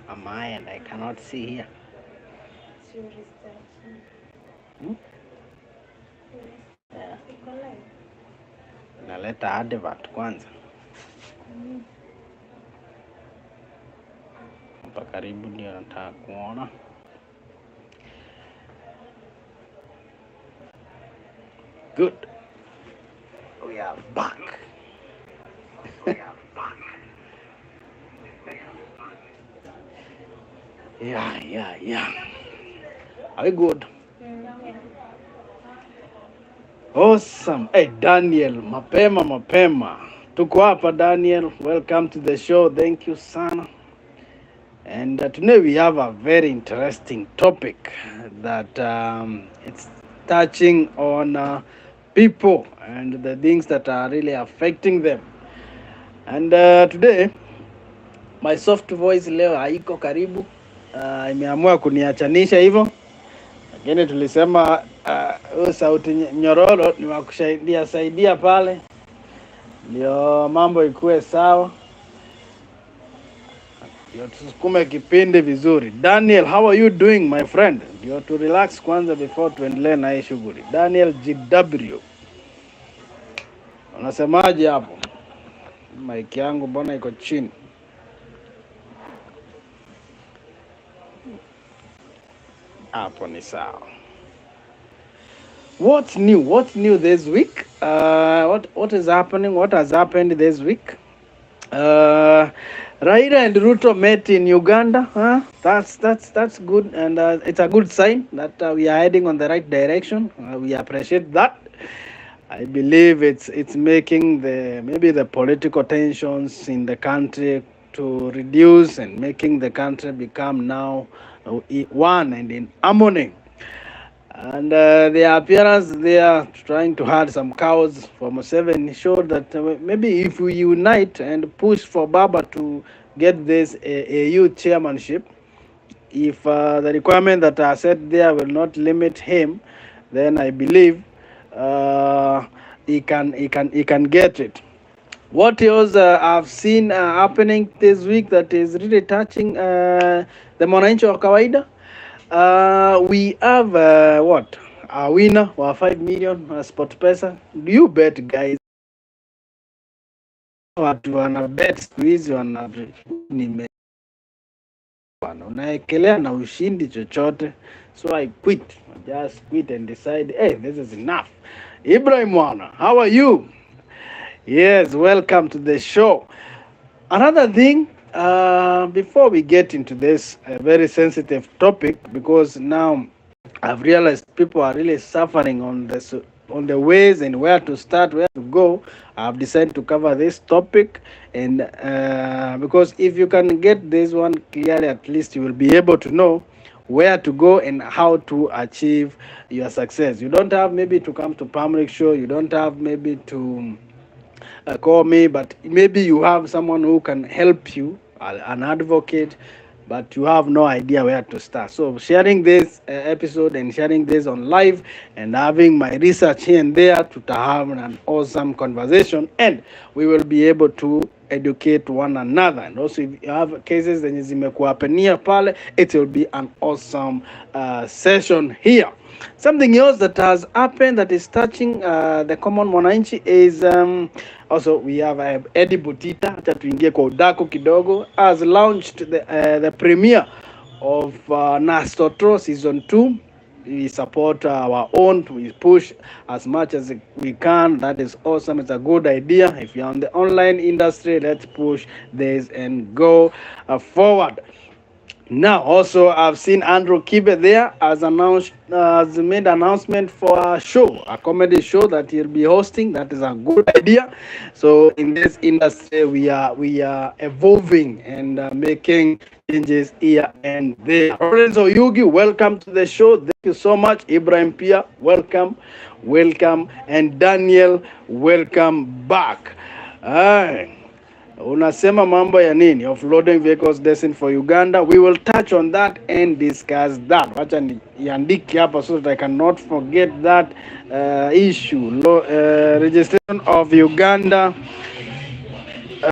Am I? And I cannot see here. Hmm? Yeah. Naleta advert kwanza. Hapa karibu ndio nataka kuona. Good. We are back. Yeah. Are we good? Awesome. Hey, Daniel, mapema. Tuko hapa, Daniel. Welcome to the show. Thank you, sana. And today we have a very interesting topic that it's touching on people and the things that are really affecting them. And today my soft voice leo haiko karibu, imeamua kuniachanisha hivyo, lakini tulisema sauti nyororo ni wa kusaidia pale ndio mambo ikuwe sawa, ndio tusukume kipindi vizuri. Daniel, how are you doing my friend? Ndio to relax kwanza before tuendelee na hii shughuli. Daniel GW, unasemaje hapo? Mic yangu mbona iko chini? Hapo ni sawa. What's new this week? What is happening? What has happened this week? Raila and Ruto met in Uganda. That's good, and it's a good sign that we are heading on the right direction. We appreciate that. I believe it's making maybe the political tensions in the country to reduce and making the country become now one and in harmony. And their appearance there trying to herd some cows for Museveni showed that maybe if we unite and push for Baba to get this AU chairmanship, if the requirement that are set there will not limit him, then I believe he can get it. What else I've seen happening this week that is really touching the mwananchi wa kawaida? We have what? A winner wa 5 million sport pesa. Do you bet guys? Watu wana bet siku hizi unaekelea na ushindi chochote. So I quit. Just quit and decide, hey, this is enough. Ibrahim Wana, how are you? Yes, welcome to the show. Another thing, before we get into this very sensitive topic, because now I've realized people are really suffering on the ways and where to start, where to go. I've decided to cover this topic, and because if you can get this one clearly, at least you will be able to know where to go and how to achieve your success. You don't have maybe to come to PAMURICK Show. You don't have maybe to call me, but maybe you have someone who can help you, an advocate, but you have no idea where to start. So sharing this episode and sharing this on live and having my research here and there to have an awesome conversation, and we will be able to educate one another. And also if you have cases zenye zimekuapenia pale, it will be an awesome session here. Something else that has happened that is touching the common mwananchi is also we have Eddie Butita, hata tuingie kwa udako kidogo, has launched the premiere of Nastoto season 2. We support our own, we push as much as we can. That is awesome. It's a good idea. If you're on the online industry, let's push this and go forward. Now, also, I've seen Andrew Kibe there has made announcement for a show, a comedy show that he'll be hosting. That is a good idea. So in this industry, we are evolving and making changes here and there. Lorenzo Yugi, welcome to the show. Thank you so much. Ibrahim Pia, welcome. And Daniel, welcome back. Unasema mambo ya nini? Offloading vehicles destined for Uganda. We will touch on that and discuss that. Wacha niandike hapa so that I cannot forget that issue. Registration of Uganda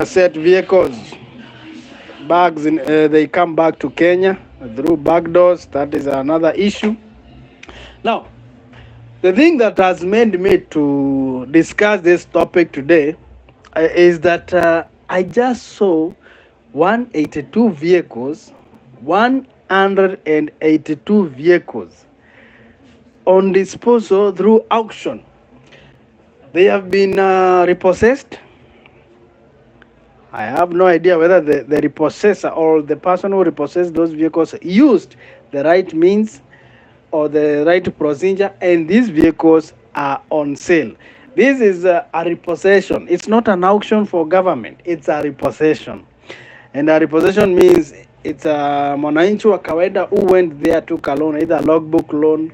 set vehicles. bags they come back to Kenya through back doors. That is another issue. Now, the thing that has made me to discuss this topic today is that I just saw 182 vehicles, 182 vehicles on disposal through auction. They have been repossessed. I have no idea whether the repossessor or the person who repossessed those vehicles used the right means or the right procedure, and these vehicles are on sale. This is a repossession. It's not an auction for government, it's a repossession. And a repossession means it's a mwananchi wa kawaida who went there, took a loan, either a logbook loan,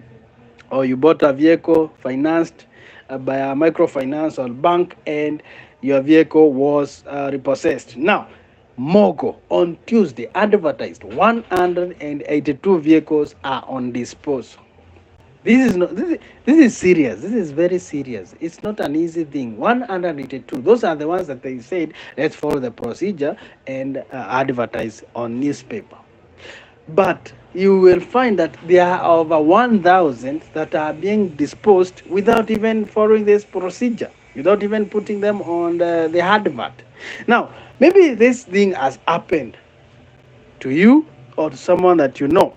or you bought a vehicle financed by a microfinance or bank, and your vehicle was repossessed. Now, Mogo on Tuesday advertised 182 vehicles are on disposal. This is serious. This is very serious. It's not an easy thing. 182. Those are the ones that they said let's follow the procedure and advertise on newspaper. But you will find that there are over 1,000 that are being disposed without even following this procedure, without even putting them on the advert. Now, maybe this thing has happened to you or to someone that you know.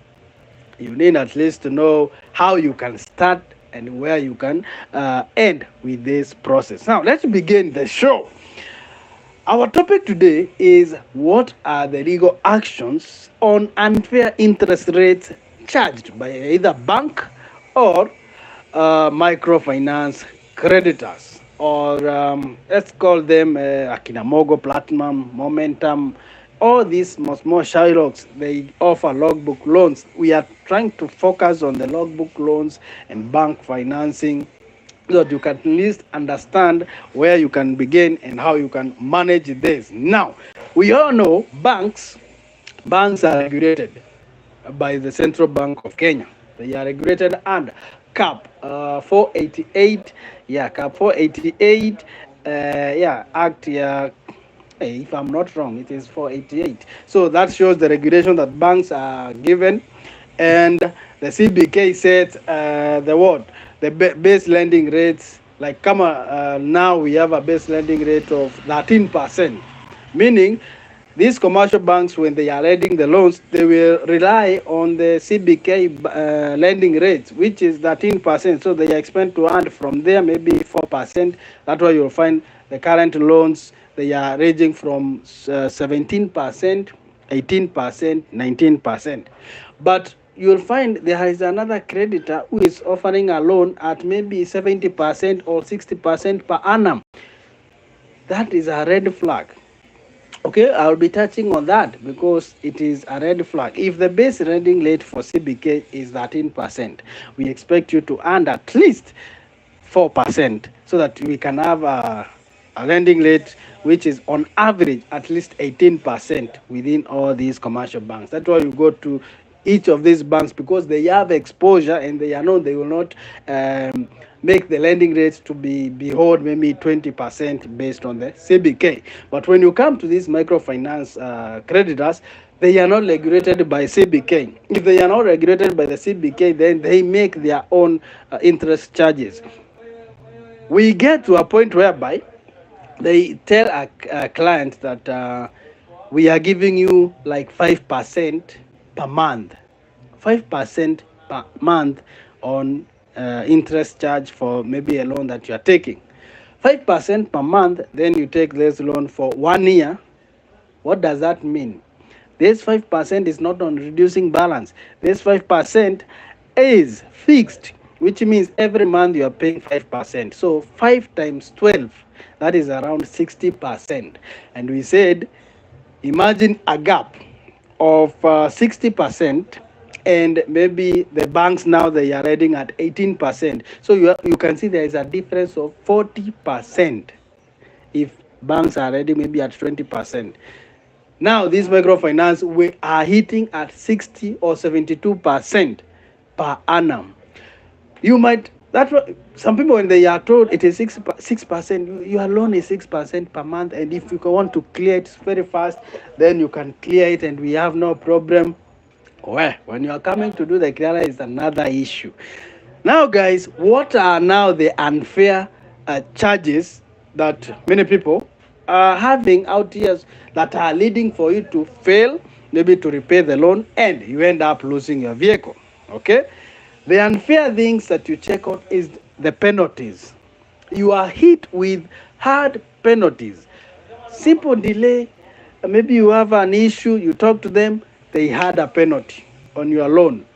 You need at least to know how you can start and where you can end with this process. Now, let's begin the show. Our topic today is what are the legal actions on unfair interest rates charged by either bank or microfinance creditors, or let's call them Akina Mogo, Platinum, Momentum, all these small Shyrocks. They offer logbook loans. We are trying to focus on the logbook loans and bank financing, so that you can at least understand where you can begin and how you can manage this. Now, we all know banks are regulated by the Central Bank of Kenya. They are regulated under cap 488, cap 488, act, if I'm not wrong, it is 488. So that shows the regulation that banks are given, and the CBK said the base lending rates, like now we have a base lending rate of 13%, meaning these commercial banks, when they are lending the loans, they will rely on the CBK lending rates, which is 13%. So they expect to earn from there maybe 4%. That's why you'll find the current loans, they are ranging from 17%, 18%, 19%. But you'll find there is another creditor who is offering a loan at maybe 70% or 60% per annum. That is a red flag. Okay, I'll be touching on that because it is a red flag. If the base lending rate for CBK is 13%, we expect you to earn at least 4%, so that we can have a lending rate which is on average at least 18% within all these commercial banks. That's why you go to each of these banks, because they have exposure and they will not make the lending rates to be behold maybe 20% based on the CBK. But when you come to these microfinance creditors, they are not regulated by CBK. If they are not regulated by the CBK, then they make their own interest charges. We get to a point whereby they tell a client that we are giving you like 5% per month, 5% per month on interest charge for maybe a loan that you are taking. 5% per month, then you take this loan for 1 year. What does that mean? This 5% is not on reducing balance. This 5% is fixed, which means every month you are paying 5%. So 5 times 12, that is around 60%. And we said, imagine a gap of 60%, and maybe the banks now they are reading at 18%. So you can see there is a difference of 40% if banks are reading maybe at 20%. Now these microfinance, we are hitting at 60 or 72% per annum. You might That's what some people, when they are told it is 6%, your loan is 6% per month, and if you want to clear it very fast, then you can clear it, and we have no problem. Well, when you are coming to do the clearer is another issue. Now, guys, what are now the unfair charges that many people are having out here that are leading for you to fail, maybe to repay the loan, and you end up losing your vehicle? Okay, the unfair things that you check out is the penalties. You are hit with hard penalties. Simple delay, maybe you have an issue, you talk to them, they had a penalty on your loan.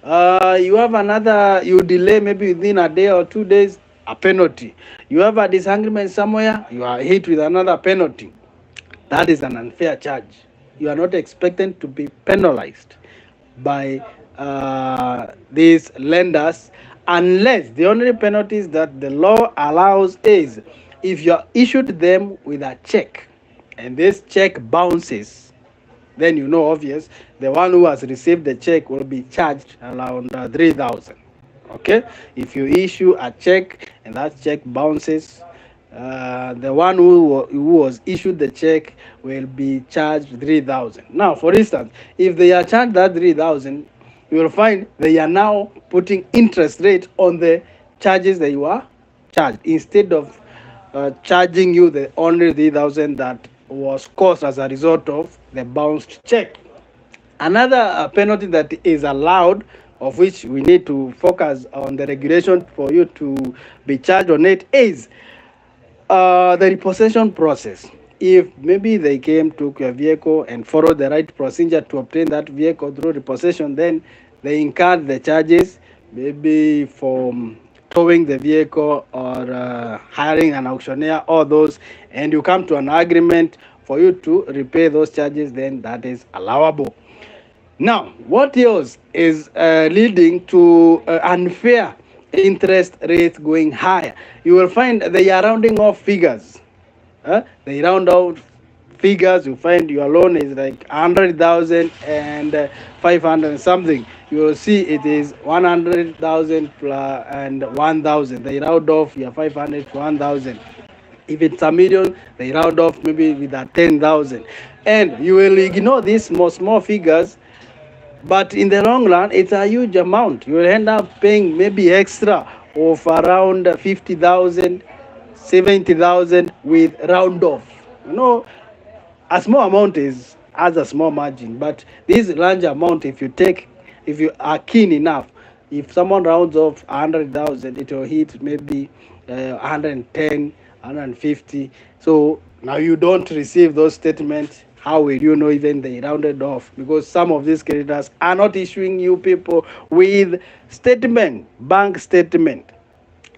You have another, you delay maybe within a day or 2 days, a penalty. You have a disagreement somewhere, you are hit with another penalty. That is an unfair charge. You are not expected to be penalized by these lenders, unless the only penalties that the law allows is if you issued them with a check and this check bounces, then you know, obvious, the one who has received the check will be charged around 3,000. Okay, if you issue a check and that check bounces, the one who was issued the check will be charged 3,000. Now, for instance, if they are charged that 3,000, you will find they are now putting interest rate on the charges that you are charged, instead of charging you the only 3,000 that was caused as a result of the bounced check. Another penalty that is allowed, of which we need to focus on the regulation for you to be charged on it, is the repossession process. If maybe they came, took your vehicle and followed the right procedure to obtain that vehicle through repossession, then they incurred the charges, maybe for towing the vehicle or hiring an auctioneer, all those, and you come to an agreement for you to repay those charges, then that is allowable. Now, what else is leading to unfair interest rates going higher? You will find they are rounding off figures. They round out figures. You find your loan is like 100,000 and 500 something. You will see it is 100,000 and 1,000. They round off your 500 to 1,000. If it's a million, they round off maybe with a 10,000. And you will ignore these small figures, but in the long run, it's a huge amount. You will end up paying maybe extra of around 50,000, 70,000 with round off. You know, a small amount has a small margin, but this large amount, if you are keen enough, if someone rounds off 100,000, it will hit maybe 110, 150. So now you don't receive those statements. How will you know even they rounded off? Because some of these creditors are not issuing you people with statement, bank statement.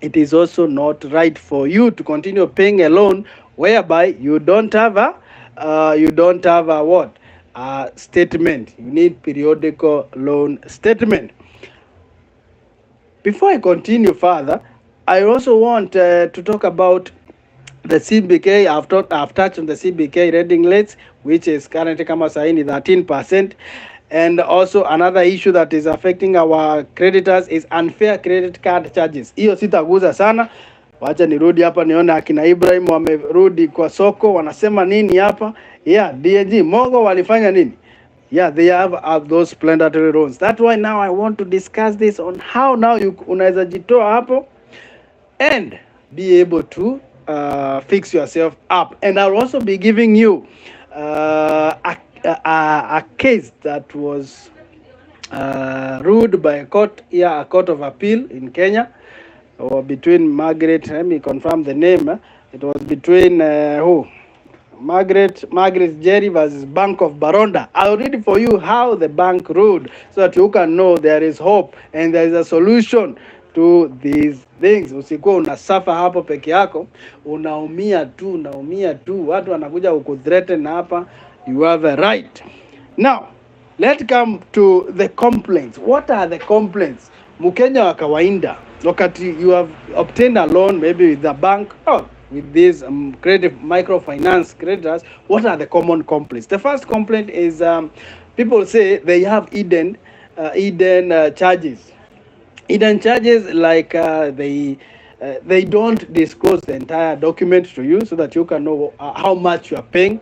It is also not right for you to continue paying a loan whereby you don't have a what? Statement. You need periodical loan statement. Before I continue further, I also want to talk about the CBK. I've touched on the CBK rating rates, which is currently kama saini 13%. And also another issue that is affecting our creditors is unfair credit card charges. Hiyo sitaguza sana. Wacha nirudi hapa nione akina Ibrahim wamerudi kwa soko, wanasema nini hapa? Yeah, DNG Mogo walifanya nini? Yeah, they have those plenary loans. That's why now I want to discuss this on how now you unaweza jitoa hapo and be able to fix yourself up. And I'll also be giving you a case that was ruled by a court of appeal in Kenya, or between Margaret, let me confirm the name. It was between who? Margaret Jerry versus Bank of Baronda. I'll read for you how the bank ruled, so that you can know there is hope and there is a solution to these things. Usikuwa unasafa hapo peke yako, unaumia tu, watu wanakuja kukuthreaten hapa. You have a right. Now, let's come to the complaints. What are the complaints? Mkenya wa kawaida, wakati you have obtained a loan maybe with the bank or with these credit microfinance creditors, what are the common complaints? The first complaint is people say they have hidden charges. hidden charges, like they don't disclose the entire document to you so that you can know how much you are paying.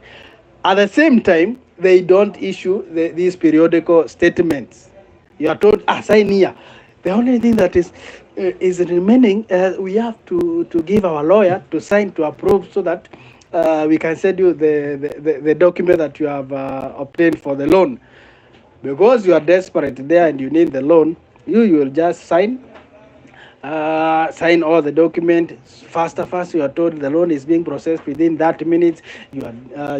At the same time, they don't issue these periodical statements. You are told, sign here. The only thing that is remaining, we have to give our lawyer to sign to approve so that we can send you the document that you have obtained for the loan. Because you are desperate there and you need the loan, you will just sign all the documents faster. You are told the loan is being processed within 30 minutes. You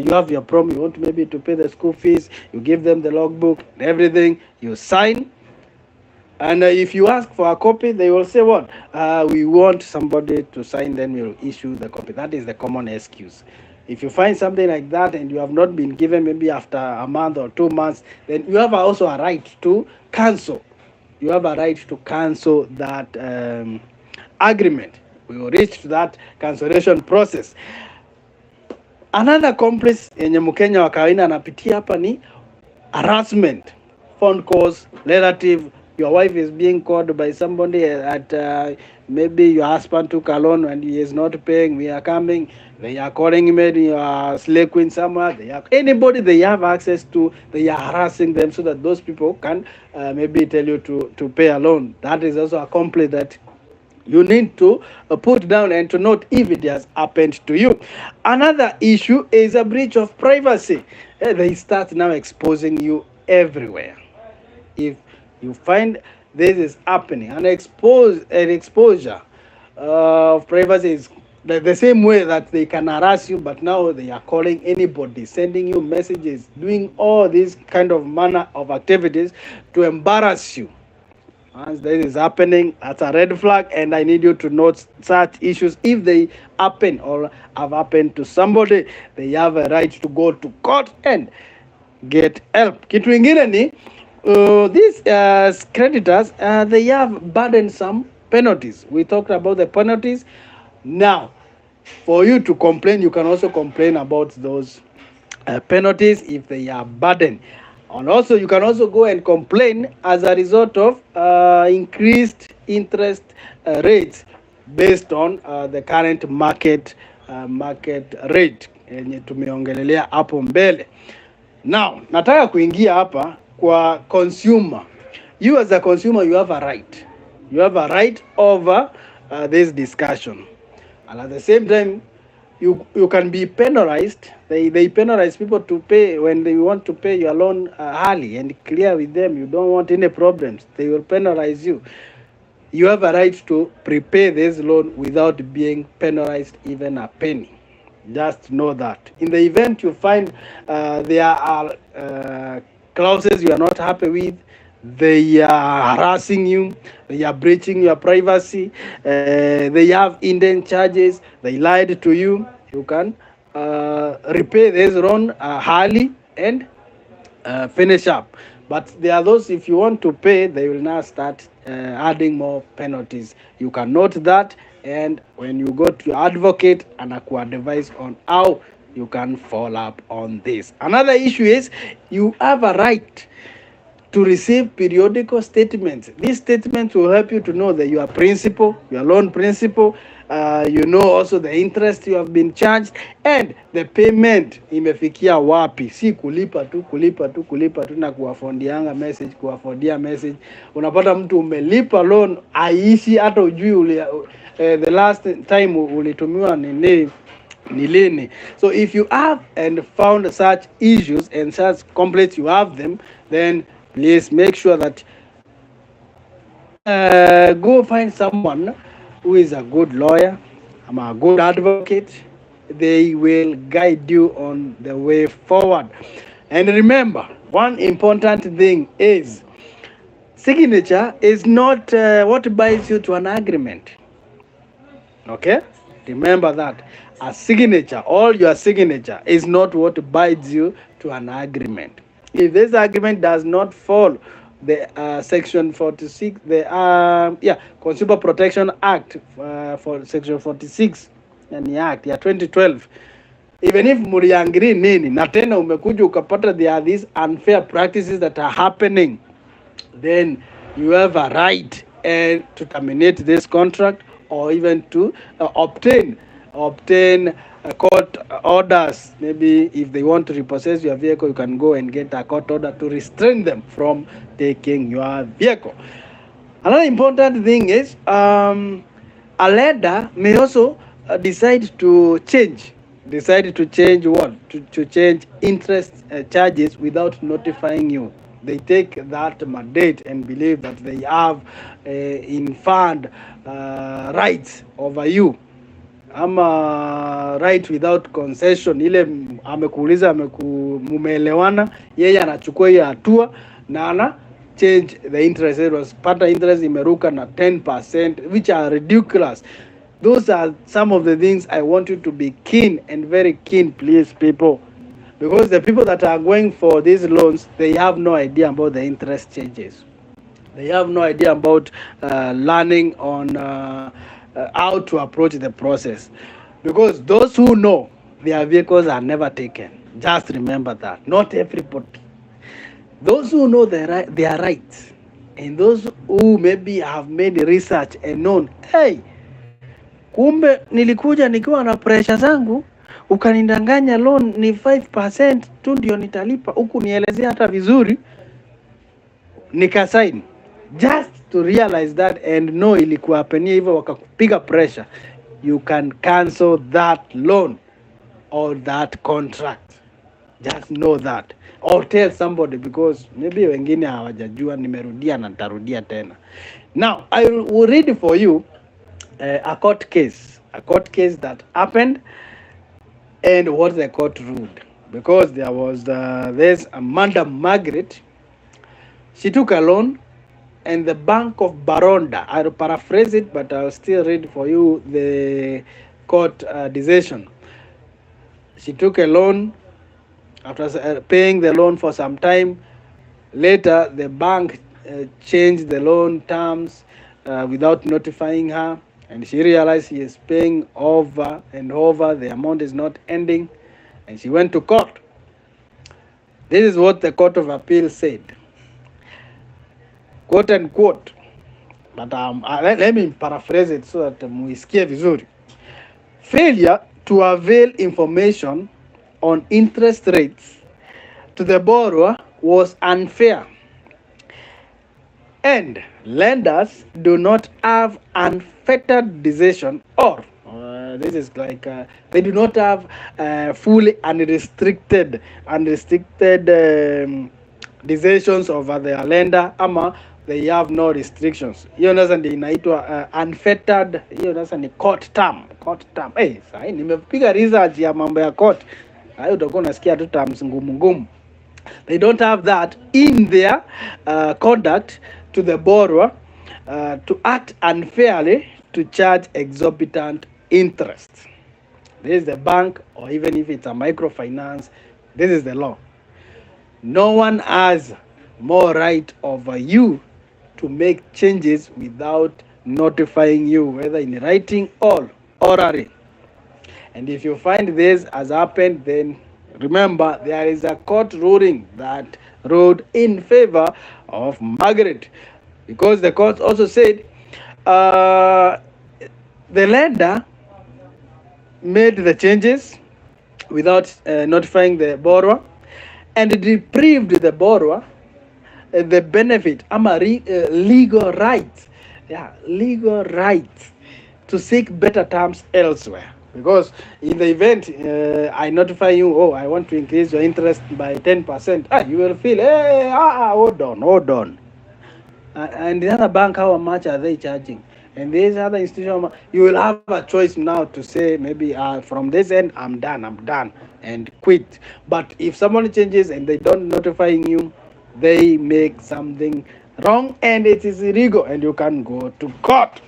have your prom, you want maybe to pay the school fees, you give them the logbook, everything, you sign. And if you ask for a copy, they will say what? We want somebody to sign, then we'll issue the copy. That is the common excuse. If you find something like that and you have not been given maybe after a month or 2 months, then you have also a right to cancel. You have a right to cancel that agreement. We will reach to that cancellation process. Another complex yenye Mkenya wa kawaida anapitia hapa ni harassment, phone calls, relative. Your wife is being called by somebody at maybe your husband took a loan and he is not paying. We are coming. They are calling maybe you are slay queen somewhere. They are anybody they have access to. They are harassing them so that those people can maybe tell you to pay a loan. That is also a complaint that you need to put down and to note if it has happened to you. Another issue is a breach of privacy. They start now exposing you everywhere. If you find this is happening, an exposure of privacy is the same way that they can harass you, but now they are calling anybody, sending you messages, doing all these kind of manner of activities to embarrass you. Once this is happening, that's a red flag, and I need you to note such issues. If they happen or have happened to somebody, they have a right to go to court and get help. Kitu ingine ni these creditors, they have burdensome penalties. We talked about the penalties. Now, for you to complain, you can also complain about those penalties if they are burdened. And also, you can also go and complain as a result of increased interest rates based on the current market rate yenye tumeongelelea hapo mbele. Now, nataka kuingia hapa kwa consumer. You as a consumer, you have a right. You have a right over this discussion. And at the same time, you can be penalized. They penalize people to pay when they want to pay your loan early and clear with them. You don't want any problems. They will penalize you. You have a right to prepay this loan without being penalized even a penny. Just know that. In the event you find there are clauses you are not happy with, they are harassing you, they are breaching your privacy, they have hidden charges, they lied to you, you can repay this loan early and finish up. But there are those, if you want to pay, they will now start adding more penalties. You can note that, and when you go to your advocate, anaku advise on how you can follow up on this. Another issue is you have a right to receive periodical statements. These statements will help you to know that your principal, your loan principal, you know also the interest you have been charged and the payment imefikia wapi. Si kulipa tu na kuwafondianga message. Unapata mtu umelipa loan aishi hata ujui the last time ulitumiwa ni lini. So if you have and found such issues and such complaints, you have them, then please make sure that go find someone who is a good lawyer, a good advocate. They will guide you on the way forward. And remember, one important thing is signature is not what binds you to an agreement. Okay? Remember that. A signature, all your signature is not what binds you to an agreement. If this agreement does not fall the section 46, the Consumer Protection Act for section 46 and the act 2012, even if muriangiri nini na tena umekuja ukapata there are these unfair practices that are happening, then you have a right and to terminate this contract, or even to obtain court orders. Maybe if they want to repossess your vehicle, you can go and get a court order to restrain them from taking your vehicle. Another important thing is a lender may also decide to change what? To change interest charges without notifying you. They take that mandate and believe that they have inferred rights over you, ama right without concession. Ile amekuuliza mumeelewana, yeye anachukua hiyo hatua na ana change the interest rates. Pata interest imeruka na 10%, which are ridiculous. Those are some of the things I want you to be keen and very keen, please, people, because the people that are going for these loans, they have no idea about the interest changes. They have no idea about learning on how to approach the process, because those who know their vehicles are never taken. Just remember that. Not everybody. Those who know their rights, and those who maybe have made research and known, hey, kumbe nilikuja nikiwa na pressure zangu, ukanidanganya loan ni 5% tu ndio nitalipa, huku nielezea hata vizuri, nikasign. Just to realize that and know ilikuwa penia hivyo, wakakupiga pressure, you can cancel that loan or that contract. Just know that, or tell somebody, because maybe wengine hawajajua. Nimerudia na nitarudia tena. Now I will read for you a court case that happened and what the court ruled, because there was there's a Madam Margaret. She took a loan and the Bank of Baronda, I'll paraphrase it, but I'll still read for you the court decision. She took a loan. After paying the loan for some time, later the bank changed the loan terms without notifying her, and she realized she is paying over and over, the amount is not ending, and she went to court. This is what the Court of Appeal said, quote unquote, but let me paraphrase it so that muisikie vizuri. Failure to avail information on interest rates to the borrower was unfair, and lenders do not have unfettered decision, or this is like they do not have fully unrestricted decisions over their lender, ama they have no restrictions. Hiyo nasa ndio inaitwa unfettered. Hiyo nasa ni court term. Sasa nimepiga research ya mambo ya court. Hayo utakuwa unasikia tu terms ngumu. They don't have that in their conduct to the borrower to act unfairly, to charge exorbitant interest. This is the bank, or even if it's a microfinance, this is the law. No one has more right over you to make changes without notifying you, whether in writing or orally. And if you find this has happened, then remember there is a court ruling that ruled in favor of Margaret, because the court also said the lender made the changes without notifying the borrower, and deprived the borrower the benefit, legal rights, legal rights to seek better terms elsewhere. Because in the event I notify you, oh, I want to increase your interest by 10%, you will feel, hey, hold on. And the other bank, how much are they charging? And this other institution, you will have a choice now to say, maybe from this end, I'm done, and quit. But if someone changes and they don't notifying you, they make something wrong and it is illegal, and you can go to court.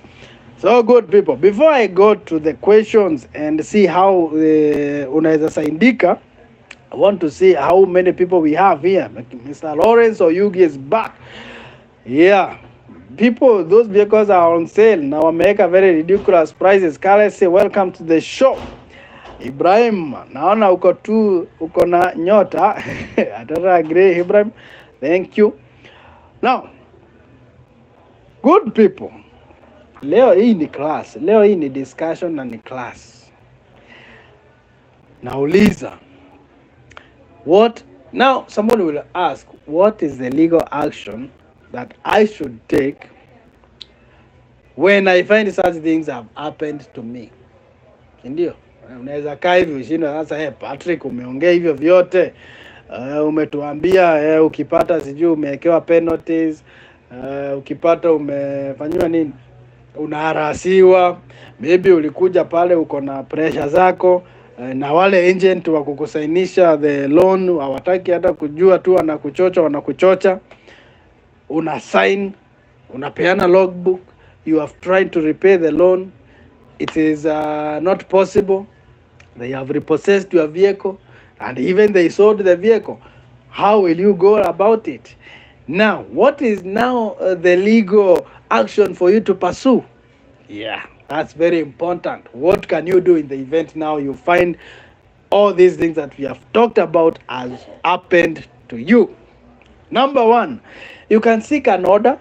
So good people, before I go to the questions and see how unaweza saidika, I want to see how many people we have here. Mr. Lawrence Oyugi is back. Yeah, people, those vehicles are on sale now. Wameweka very ridiculous prices. Carlos, say welcome to the show. Ibrahim, naona uko na nyota. I don't agree, Ibrahim. Thank you. Now, Good people, leo hii ni class, leo hii ni discussion na ni class. Nauliza, what now? Someone will ask, what is the legal action that I should take when I find such things have happened to me? Ndio unaweza kaa hivi ushinda sasa. Patrick, umeongea hivyo vyote, umetuambia ukipata sijui umewekewa penalties, ukipata umefanyiwa nini, unaharasiwa, maybe ulikuja pale uko na pressure zako, na wale agent wa kukusainisha the loan hawataki hata kujua, tu wanakuchocha, una sign, unapeana logbook, you have tried to repay the loan, it is not possible, they have repossessed your vehicle, and even they sold the vehicle. How will you go about it? Now, what is now the legal action for you to pursue? Yeah, that's very important. What can you do in the event now you find all these things that we have talked about has happened to you? Number one, you can seek an order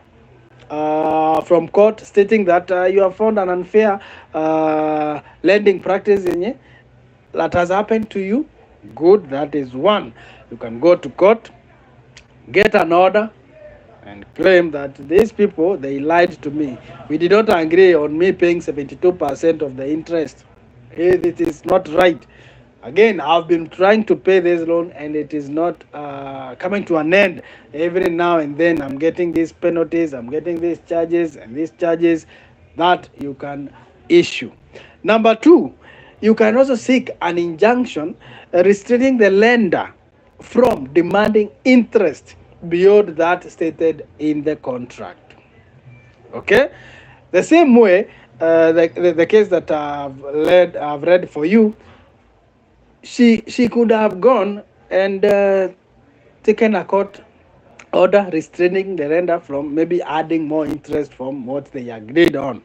from court stating that you have found an unfair lending practice that has happened to you. Good, that is one. You can go to court, get an order, and claim that these people, they lied to me. We did not agree on me paying 72% of the interest. It is not right. Again, I've been trying to pay this loan and it is not coming to an end. Every now and then I'm getting these penalties, I'm getting these charges and these charges that you can issue. Number two, you can also seek an injunction restraining the lender from demanding interest beyond that stated in the contract. Okay? The same way, the case that I've read for you, she could have gone and taken a court order restraining the lender from maybe adding more interest from what they agreed on.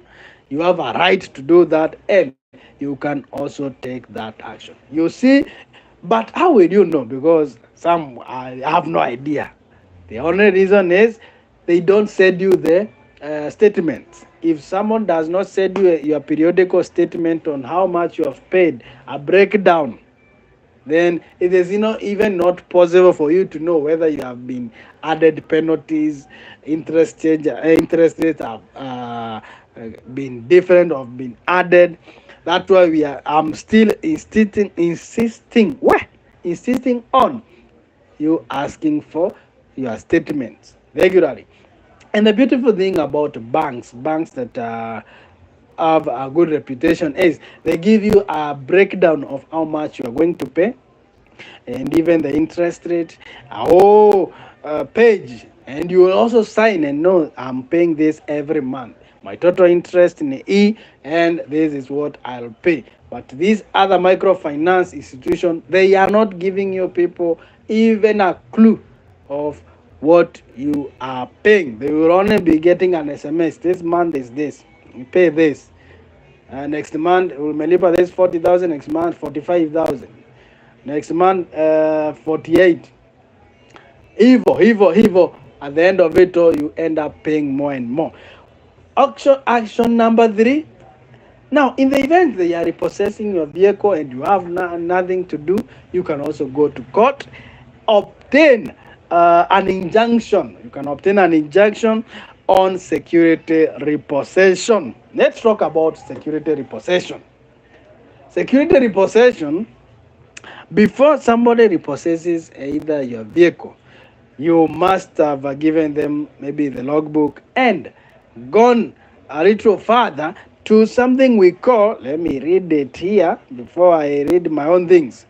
You have a right to do that, and you can also take that action. You see, but how will you know? Because some I have no idea. The only reason is they don't send you the statements. If someone does not send you your periodical statement on how much you have paid, a breakdown, then it is even not possible for you to know whether you have been added penalties, interest rates have been different or been added. That's why I'm still insisting on you asking for your statements regularly. And the beautiful thing about banks that have a good reputation is they give you a breakdown of how much you are going to pay and even the interest rate, a whole page, and you will also sign and know I'm paying this every month. My total interest in E, and this is what I'll pay. But these other microfinance institutions, they are not giving you people even a clue of what you are paying. They will only be getting an SMS. This month is this. You pay this. Next month, umelipa this 40,000. Next month, 45,000. Next month, 48. Hivo. At the end of it all, you end up paying more and more. Action number 3. Now, in the event they are repossessing your vehicle and you have nothing to do, you can also go to court, obtain an injunction. You can obtain an injunction on security repossession. Let's talk about security repossession. Security repossession, before somebody repossesses either your vehicle, you must have given them maybe the logbook and gone a little further to something we call, let me read it here before I read my own things.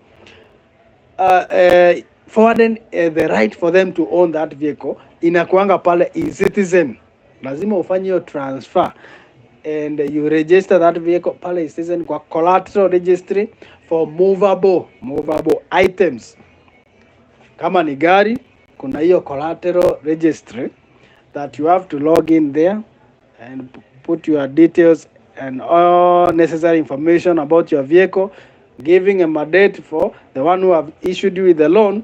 Forwarding the right for them to own that vehicle inakuanga pale e-citizen. Lazima ufanye hiyo transfer and you register that vehicle pale e-citizen kwa collateral registry for movable items. Kama ni gari, kuna hiyo collateral registry that you have to log in there and put your details and all necessary information about your vehicle, giving a mandate for the one who have issued you with the loan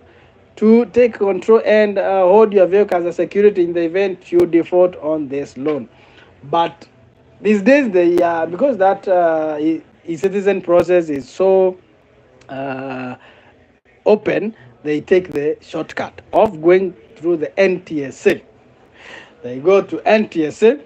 to take control and hold your vehicle as a security in the event you default on this loan. But these days, they because that e-citizen process is so uh, open, they take the shortcut of going through the NTSA. They go to NTSA.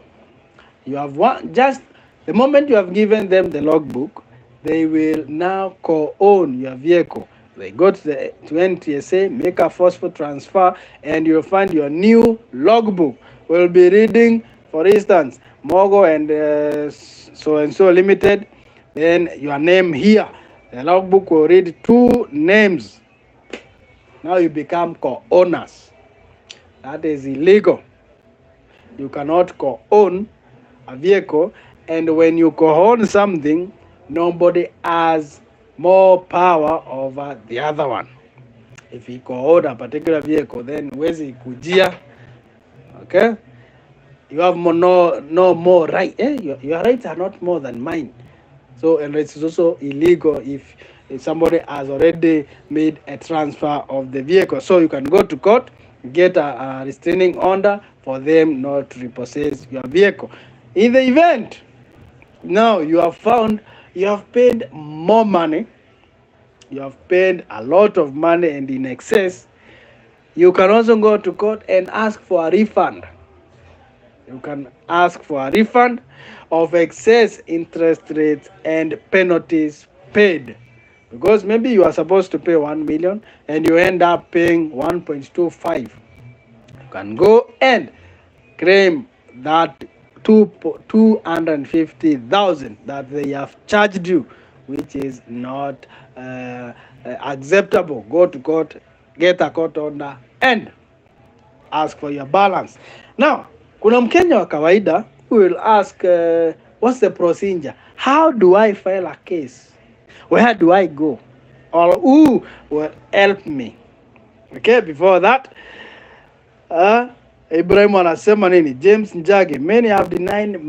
You have one just the moment you have given them the logbook, they will now co-own your vehicle. They go to NTSA, make a forceful transfer, and you'll find your new logbook will be reading, for instance, Mogo and so and so limited. Then your name here. The logbook will read two names. Now you become co-owners. That is illegal. You cannot co-own a vehicle, and when you co-own something, nobody has more power over the other one. If you co-own a particular vehicle, then huwezi kujia, okay? You have no more right. Your rights are not more than mine. So, and it's also illegal if somebody has already made a transfer of the vehicle. So you can go to court, get a restraining order for them not to repossess your vehicle. In the event, now you have found you have paid more money, you have paid a lot of money and in excess, you can also go to court and ask for a refund. You can ask for a refund of excess interest rates and penalties paid. Because maybe you are supposed to pay 1 million and you end up paying 1.25. You can go and claim that 250,000 that they have charged you, which is not acceptable. Go to court, get a court order and ask for your balance. Now, kuna Mkenya wa kawaida who will ask, what's the procedure? How do I file a case? Where do I go? Or who will help me? Okay, before that, Ibrahim anasema nini? James Njagi, many have denied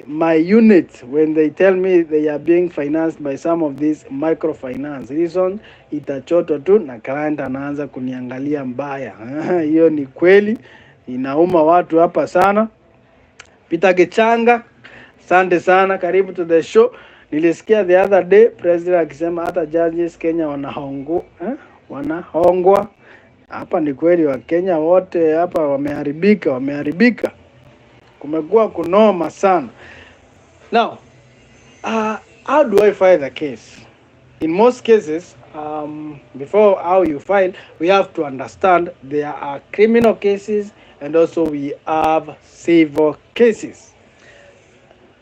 my units when they tell me they are being financed by some of these microfinance. Reason itachotwa tu na client anaanza kuniangalia mbaya. Hiyo ni kweli, inauma watu hapa sana. Peter Gechanga, asante sana, karibu to the show. Nilisikia the other day president akisema hata judges Kenya wanahongwa. Hapa ni kweli, wa Kenya wote hapa wameharibika. Kumekuwa kunoma sana. Now, how do I file the case? In most cases, before how you file, we have to understand there are criminal cases and also we have civil cases.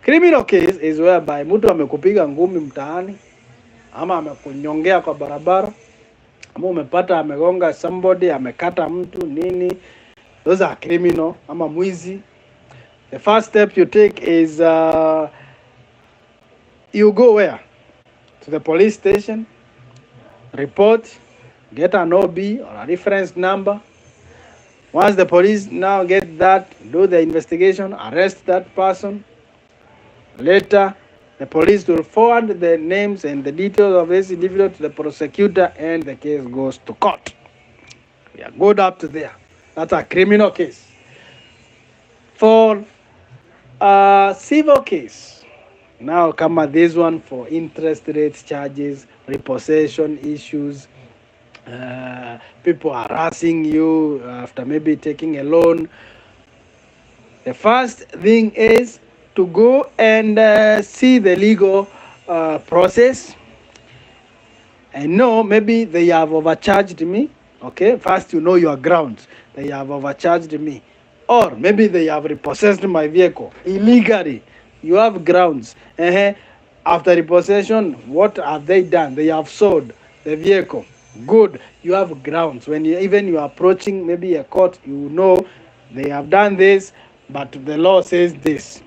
Criminal case is whereby mtu amekupiga ngumi mtaani ama amekunyongea kwa barabara ama umepata amegonga somebody, amekata mtu nini. Those are criminal ama mwizi. The first step you take is you go where? To the police station, report, get an OB or a reference number. Once the police now get that, do the investigation, arrest that person. Later, the police will forward the names and the details of this individual to the prosecutor and the case goes to court. We are good up to there. That's a criminal case. For a civil case, now come this one for interest rates, charges, repossession issues, people harassing you after maybe taking a loan. The first thing is to go and see the legal process. I know maybe they have overcharged me. Okay, first you know your grounds. They have overcharged me. Or maybe they have repossessed my vehicle illegally. You have grounds. After repossession, what have they done? They have sold the vehicle. Good, you have grounds. When you are approaching maybe a court, you know they have done this, but the law says this.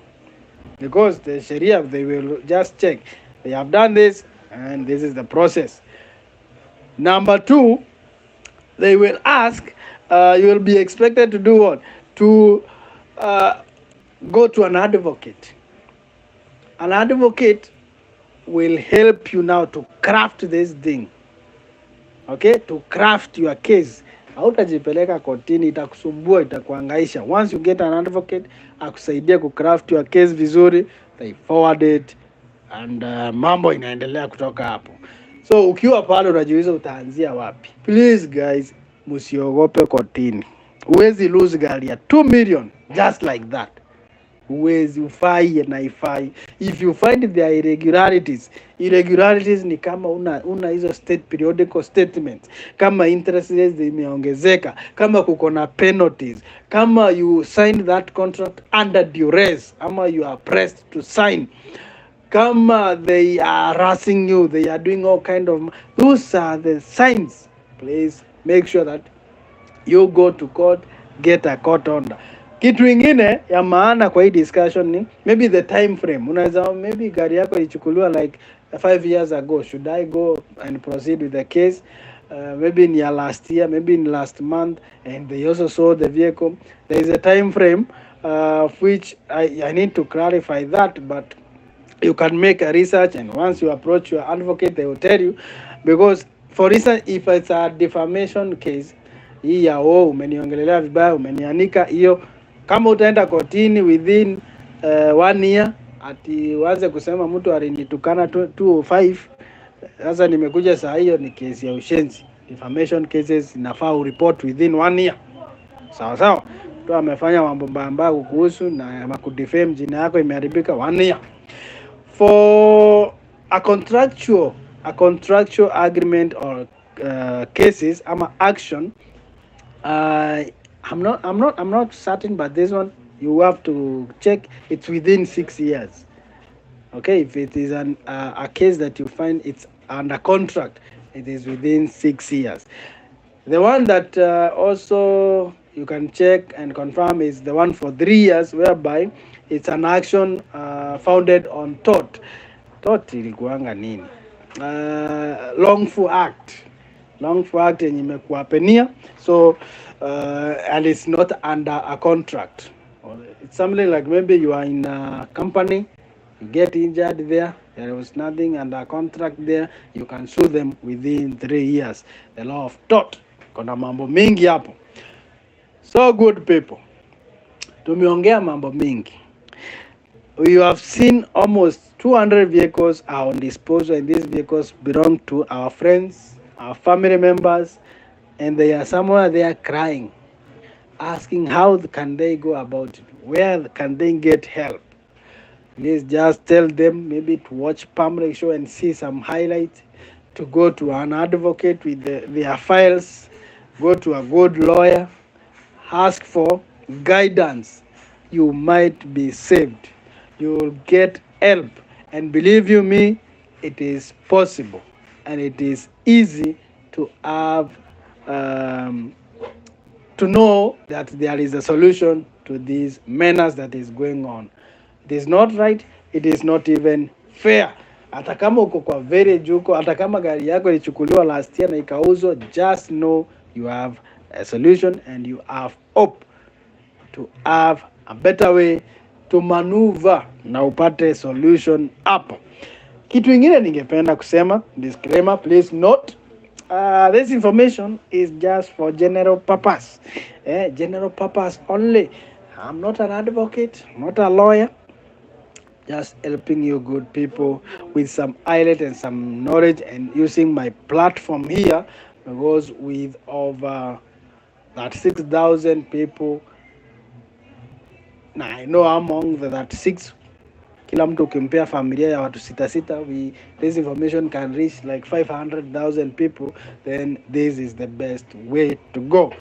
Because the Sharia, they will just check. They have done this, and this is the process. Number two, they will ask, you will be expected to do what? To go to an advocate. An advocate will help you now to craft this thing. Okay, to craft your case. Hautajipeleka kotini, itakusumbua, itakuhangaisha. Once you get an advocate akusaidia kucraft your case vizuri, they forward it and mambo inaendelea kutoka hapo. So ukiwa pale unajiuliza utaanzia wapi? Please guys, msiogope kotini. Huwezi lose gari ya 2 million just like that. Huwezi, ufai na ifai. If you find there irregularities ni kama una hizo state periodical statements, kama interest rates zimeongezeka, kama kuko na penalties, kama you sign that contract under duress, ama you are pressed to sign, kama they are harassing you, they are doing all kind of, those are the signs. Please make sure that you go to court, get a court order. Kitu ingine ya maana kwa hii discussion ni maybe the time frame. Unaweza maybe gari yako ilichukuliwa like 5 years ago. Should I go and proceed with the case? Maybe in your last year, maybe in last month, and they also saw the vehicle. There is a time frame which I need to clarify that, but you can make a research, and once you approach your advocate, they will tell you. Because for instance, if it's a defamation case, hii ya umeniongelelea vibaya, umenianika, hiyo kama utaenda kotini within 1 year, ati waanze kusema mtu alinitukana 205, sasa nimekuja saa hiyo ni kesi ya ushenzi. Defamation cases inafaa ureport within 1 year. Sawa sawa, mtu amefanya mambo mbaya kukuhusu na makudefame, jina yako imeharibika, 1 year. For a contractual agreement or cases ama action, I'm not certain, but this one you have to check. It's within 6 years. Okay, if it is a case that you find it's under contract, it is within 6 years. The one that also you can check and confirm is the one for 3 years, whereby it's an action founded on tort. Tort ilikuanga nini? Lawful act yenye imekuapenia, so and it's not under a contract. It's something like maybe you are in a company, you get injured there was nothing under a contract there, you can sue them within 3 years. The law of tort, kuna mambo mingi hapo. So good people, tumeongea mambo mingi. You have seen almost 200 vehicles are on disposal, and these vehicles belong to our friends, our family members, and they are somewhere there crying, asking how can they go about it, where can they get help. Please just tell them maybe to watch PAMURICK Show and see some highlights, to go to an advocate with their files, go to a good lawyer, ask for guidance. You might be saved. You will get help, and believe you me, it is possible and it is easy to have to know that there is a solution to this menace that is going on. It is not right, it is not even fair. Hata kama uko kwa very juko, hata kama gari yako ilichukuliwa last year na ikauzwa, just know you have a solution and you have hope to have a better way to maneuver na upate solution hapo. Kitu ingine ningependa kusema, disclaimer, please note, this information is just for general purpose. General purpose only. I'm not an advocate, I'm not a lawyer. Just helping you good people with some highlight and some knowledge, and using my platform here, because with over that 6,000 people, now I know among that 6, kila mtu ukimpea familia ya watu 6, this information can reach like 500,000 people, then this is the best way to go.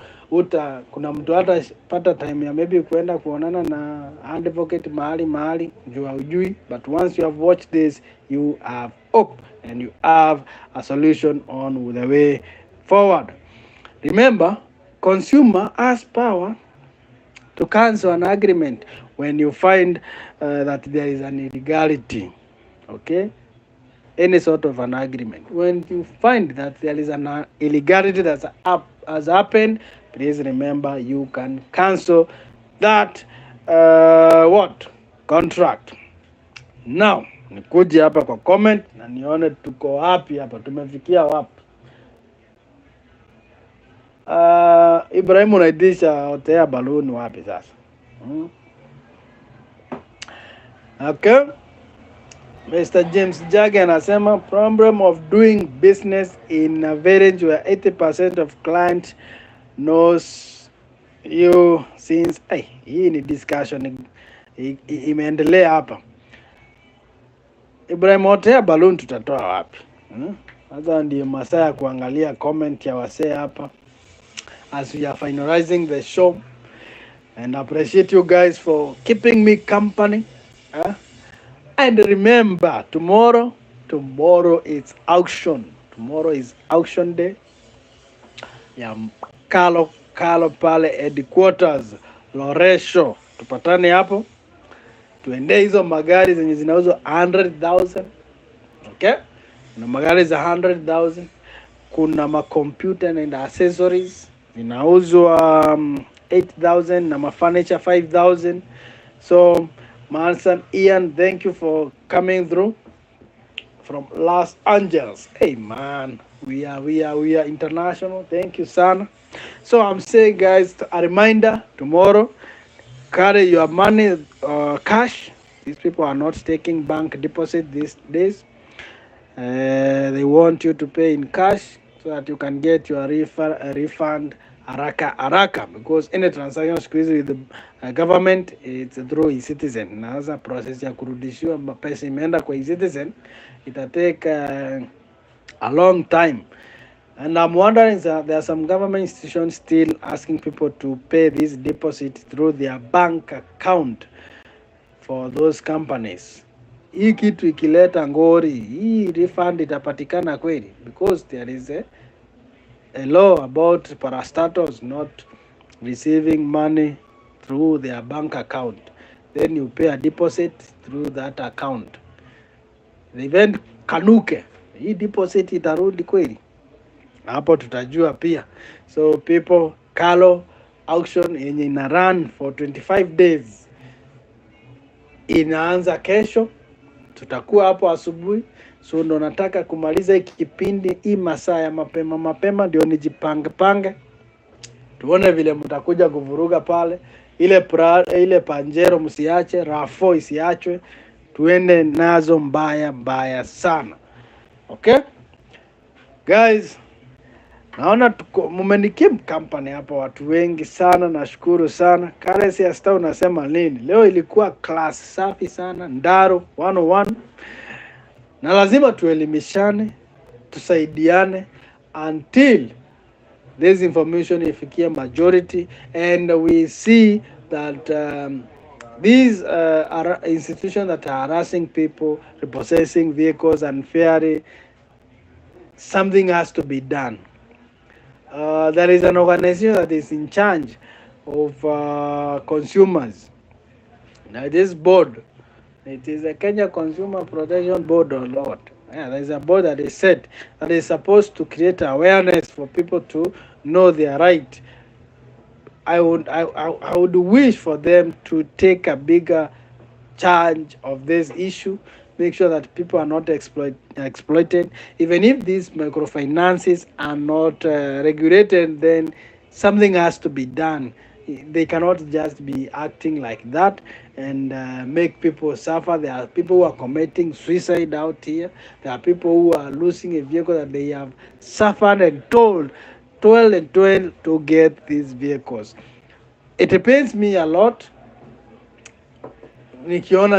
Kuna mtu hata pata time ya maybe kuenda kuonana na advocate mahali jua ujui, but once you have watched this, you have hope and you have a solution on the way forward. Remember, consumer has power to cancel an agreement when you find that there is an illegality. Okay, any sort of an agreement, when you find that there is an illegality that has happened, please remember you can cancel that contract. Now nikuje hapa kwa comment na nione tuko wapi hapa, tumefikia wapi. Ibrahim unaidisha hotea balloon wapi sasa? Okay. Mr. James Jage anasema problem of doing business in a village where 80% of clients knows you since hii ni discussion imeendelea hapa. Ibrahim, hotea balloon tutatoa wapi? Sasa ndio masaa ya kuangalia comment ya wasee hapa as we are finalizing the show, and I appreciate you guys for keeping me company. And remember, tomorrow is auction. Tomorrow is auction day ya Kalo pale headquarters Loresho. Tupatane hapo tuende hizo magari zenye zinauzwa 100,000. Okay, kuna magari za 100,000. Kuna makomputer and accessories zinauzwa 8,000 na mafurniture 5,000. So Manson Ian, thank you for coming through from Los Angeles. Hey man, we are international. Thank you, son. So I'm saying, guys, a reminder: tomorrow, carry your money cash. These people are not taking bank deposit these days. They want you to pay in cash so that you can get your refund haraka, because any transaction squeeze with the government, it's through e-citizen. Na sasa process ya kurudishiwa pesa imeenda kwa e-citizen, it'll take a long time. And I'm wondering that there are some government institutions still asking people to pay this deposit through their bank account for those companies. Hii kitu ikileta ngori, hii refund itapatikana kweli? Because there is a law about parastatals not receiving money through their bank account. Then you pay a deposit through that account. The event kanuke, hii deposit itarudi kweli? Hapo tutajua pia. So people, Kalo auction yenye ina run for 25 days inaanza kesho. Tutakuwa hapo asubuhi. So ndo nataka kumaliza hiki kipindi hii masaa ya mapema ndio nijipange. Tuone vile mtakuja kuvuruga pale. Ile panjero msiache, rafo isiachwe. Tuende nazo mbaya sana. Okay? Guys, naona mumenikim company hapa watu wengi sana, nashukuru sana. Currency ya Star unasema nini? Leo ilikuwa class safi sana, Ndaro 101. Na lazima tuelimishane, tusaidiane until this information ifikie majority, and we see that these are institutions that are harassing people, repossessing vehicles unfairly. Something has to be done. There is an organization that is in charge of consumers. Now this board, it is a Kenya Consumer Protection Board or not. Yeah, there is a board that is set that is supposed to create awareness for people to know their right. I would wish for them to take a bigger charge of this issue. Make sure that people are not exploited. Even if these microfinances are not regulated, then something has to be done. They cannot just be acting like that and make people suffer. There are people who are committing suicide out here. There are people who are losing a vehicle that they have suffered and toiled to get these vehicles. It pains me a lot nikiona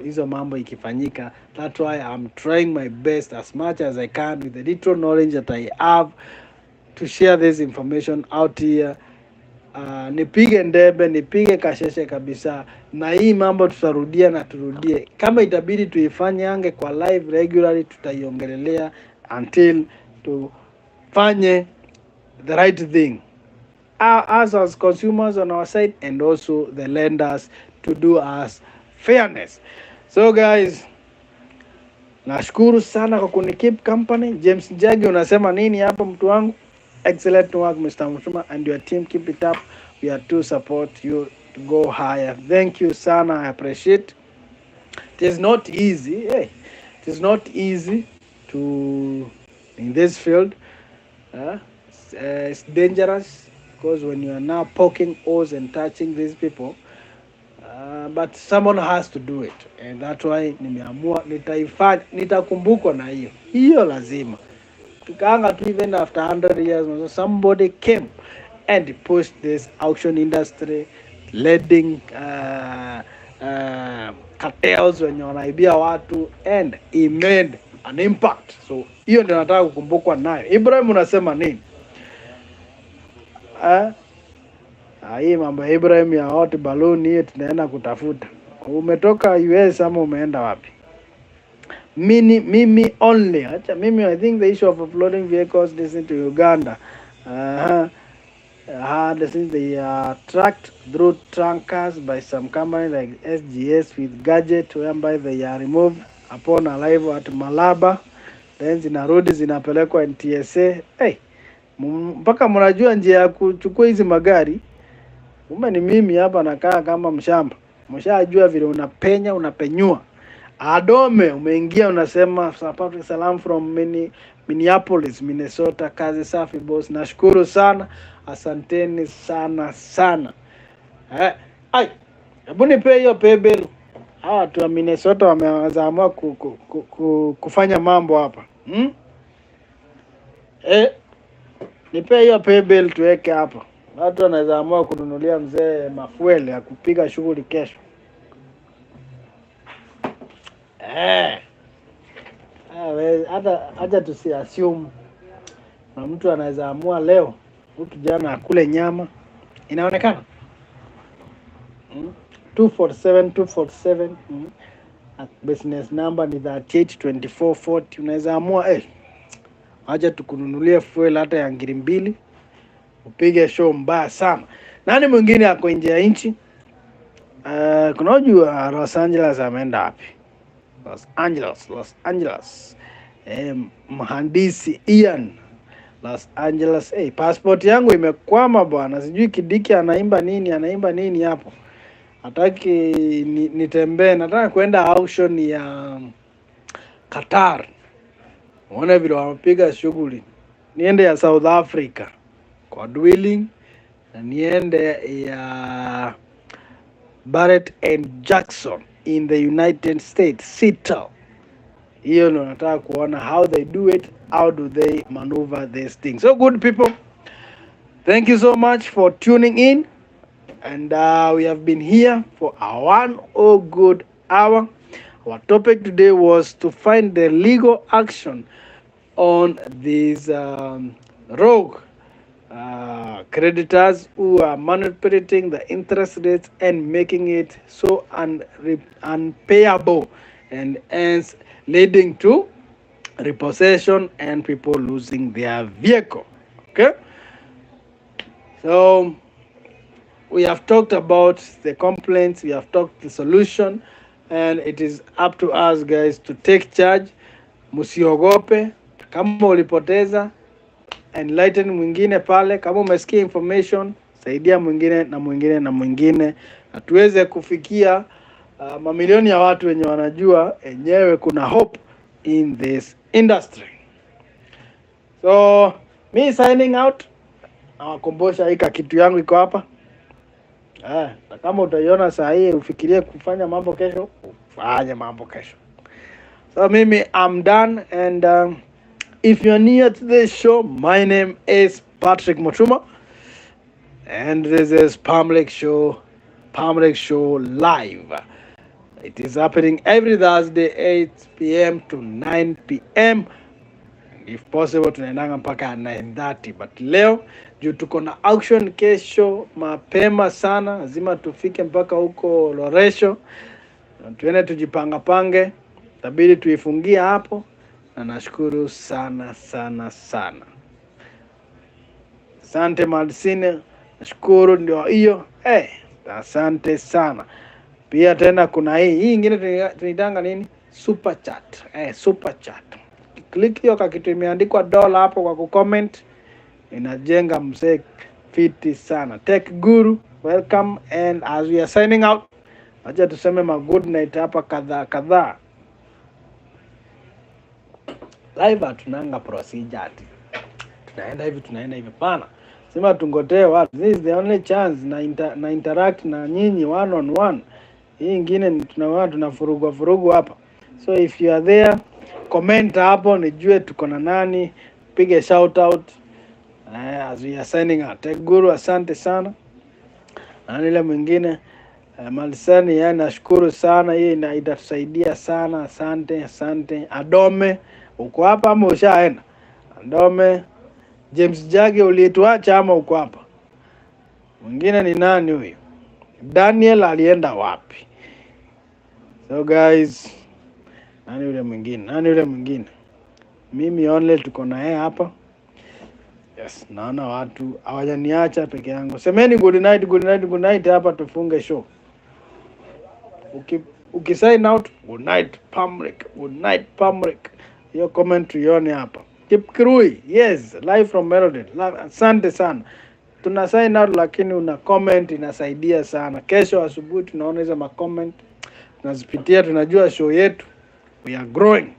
hizo mambo ikifanyika. That's why I'm trying my best as much as I can with the little knowledge that I have to share this information out here. Nipige ndebe, nipige kasheshe kabisa, na hii mambo tutarudia na turudie. Kama itabidi tuifanyange kwa live regularly, tutaiongelelea until tufanye the right thing. Us as consumers on our side, and also the lenders to do us fairness. So guys, nashukuru sana kwa kunikeep company. James Njagi, unasema nini hapa mtu wangu? Excellent work Mr. Mutuma and your team, keep it up. We are to support you to go higher. Thank you sana, I appreciate. It is not easy. It is not easy to in this field. it's dangerous, because when you are now poking holes and touching these people, but someone has to do it, and that's why nimeamua nitakumbukwa na hiyo lazima tukaanga tu, even after 100 years somebody came and pushed this auction industry, leading cartels wenye wanaibia watu, and he made an impact. So hiyo ndio nataka kukumbukwa nayo. Ibrahim, unasema nini? Hii mambo ya Ibrahim ya hot balloon hiyo tunaenda kutafuta. Umetoka US ama umeenda wapi? Mimi only. Acha mimi, I think the issue of offloading vehicles listen to Uganda. This is the tracked through tankers by some company like SGS with gadget whereby they are removed upon arrival at Malaba, then zinarudi zinapelekwa NTSA. Hey, mpaka mnajua njia ya kuchukua hizi magari. Ni mimi hapa nakaa kama mshamba. Mshajua vile unapenya unapenyua. Adome umeingia unasema salam from Minneapolis, Minnesota. Kazi safi boss. Nashukuru sana. Asanteni sana sana. Hebu nipe hiyo paybill. Hawa watu wa Minnesota wameamua kufanya mambo hapa. Nipe hiyo paybill tuweke hapa. Watu wanaweza amua kununulia mzee mafuele ya kupiga shughuli kesho. Hata tusiassume na mtu anaweza amua leo huyu kijana akule nyama. Inaonekana 247 business number ni 382440. Unaweza amua acha tukununulie fuel hata ya ngiri 2 upige show mbaya sana. Nani mwingine ako nje ya nchi? Kunajua Los Angeles ameenda wapi? Los Angeles. Mhandisi Ian, Los Angeles. Passport yangu imekwama bwana. Sijui Kidiki anaimba nini hapo. Hataki nitembee. Nataka kwenda auction ya Qatar. Uone vile wamepiga shughuli. Niende ya South Africa kwa dwelling, na niende ya Barrett and Jackson in the United States, Seattle. Hiyo ndio nataka kuona how they do it, how do they maneuver this thing. So good people, thank you so much for tuning in, and we have been here for a 1 good hour. Our topic today was to find the legal action on these rogue creditors who are manipulating the interest rates and making it so unpayable, and hence leading to repossession and people losing their vehicle. Okay, so we have talked about the complaints, we have talked the solution, and it is up to us guys to take charge. Musiogope. Kama ulipoteza, enlighten mwingine pale. Kama umesikia information, saidia mwingine na mwingine na mwingine, na tuweze kufikia mamilioni ya watu wenye wanajua enyewe kuna hope in this industry. So me signing out. Nawakumbusha hika kitu yangu iko hapa. Na kama utaiona saa hii ufikirie kufanya mambo kesho, ufanye mambo kesho. So mimi I'm done, and if you're new to this show, my name is Patrick Mutuma, and this is PAMURICK Show live. It is happening every Thursday 8 p.m. to 9 p.m. If possible tunaendanga mpaka 9:30, but leo juu tuko na auction kesho mapema sana, lazima tufike mpaka huko Loresho, tuende tujipange, tabidi tuifungia hapo, na nashukuru sana. Asante Madisine, nashukuru, ndio hiyo. Asante sana. Pia tena kuna hii ingine tunaitanga nini? Super chat. Super chat. Click hiyo kitu imeandikwa $1 hapo kwa kucomment. Inajenga msee fiti sana. Tech Guru, welcome, and as we are signing out, acha tuseme ma good night hapa kadhaa. Live tunanga procedure. tunaenda hivi pana. Sema tungotee watu. This is the only chance na interact na nyinyi one on one. Hii ingine tunafurugwa hapa. So if you are there, comment hapo nijue tuko na nani, pige shout out as we are signing out. Guru, asante sana. Na ile mwingine Malisani, yani nashukuru sana, hii itatusaidia sana. Asante. Adome, uko hapa ama ushaenda? Adome. James Jage, ulituacha ama uko hapa? Mwingine ni nani huyu? Daniel alienda wapi? So guys, nani yule mwingine? Mimi only tuko na yeye hapa. Yes, naona watu hawajaniacha peke yangu. Semeni good night hapa tufunge show. Ukisign out, good night Pamurick. Hiyo comment tuione hapa. Kipkirui, yes, live from Melody. Asante sana. Tuna sign out lakini una comment inasaidia sana. Kesho asubuhi tunaona hizo ma comment. Tunazipitia, tunajua show yetu. We are growing.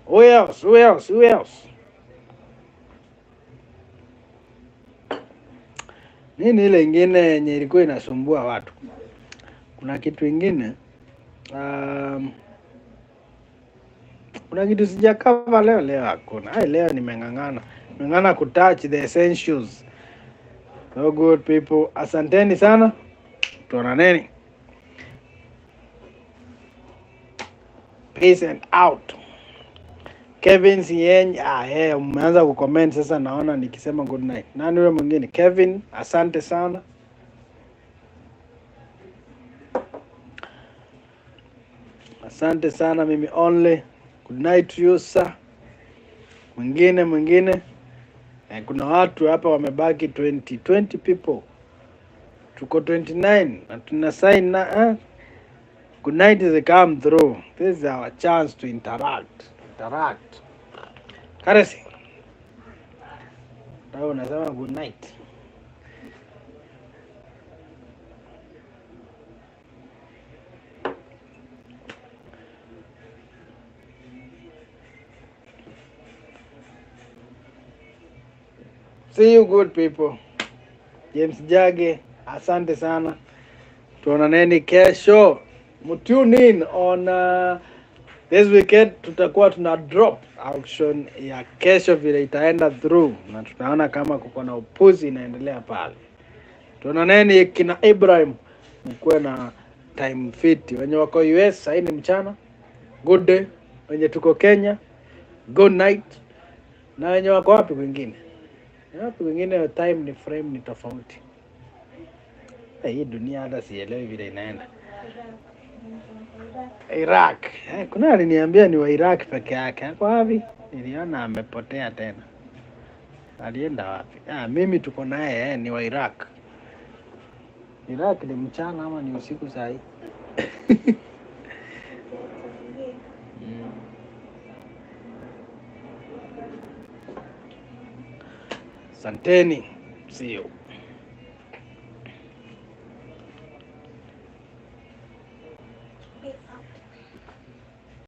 Who else? Nini ile ingine yenye ilikuwa inasumbua watu? Kuna kitu ingine kuna kitu sijakava leo hakuna. Leo nimeng'ang'ana kutouch the essentials. So good people, asanteni sana. Tuonaneni. Peace and out. Kevin Sieny, umeanza kucomment sasa, naona nikisema good night. Nani yule mwingine? Kevin, asante sana. Asante sana, mimi only. Good night to you sir. Mwingine. Kuna watu hapa wamebaki 20 people. Tuko 29 na tuna sign na good night is come through. This is our chance to interact. Karesi. Tao unasema good night. See you good people. James Jage, asante sana. Tuonaneni kesho. Tune in on this weekend. Tutakuwa tuna drop auction ya kesho vile itaenda through, na tutaona kama kuko na upuzi inaendelea pale. Tuonaneni kina Ibrahim, mkuwe na time fit. Wenye wako US sasa ni mchana, good day. Wenye tuko Kenya, good night. Na wenye wako wapi wengine? Time ni frame ni tofauti. Hii dunia hata sielewi vile inaenda. Iraq. Kuna aliniambia ni wa Iraq peke yake. Kwa wapi? Niliona amepotea tena. Alienda wapi? Mimi tuko naye ni wa Iraq. Iraq ni mchana ama ni usiku saa hii? Santeni. See you.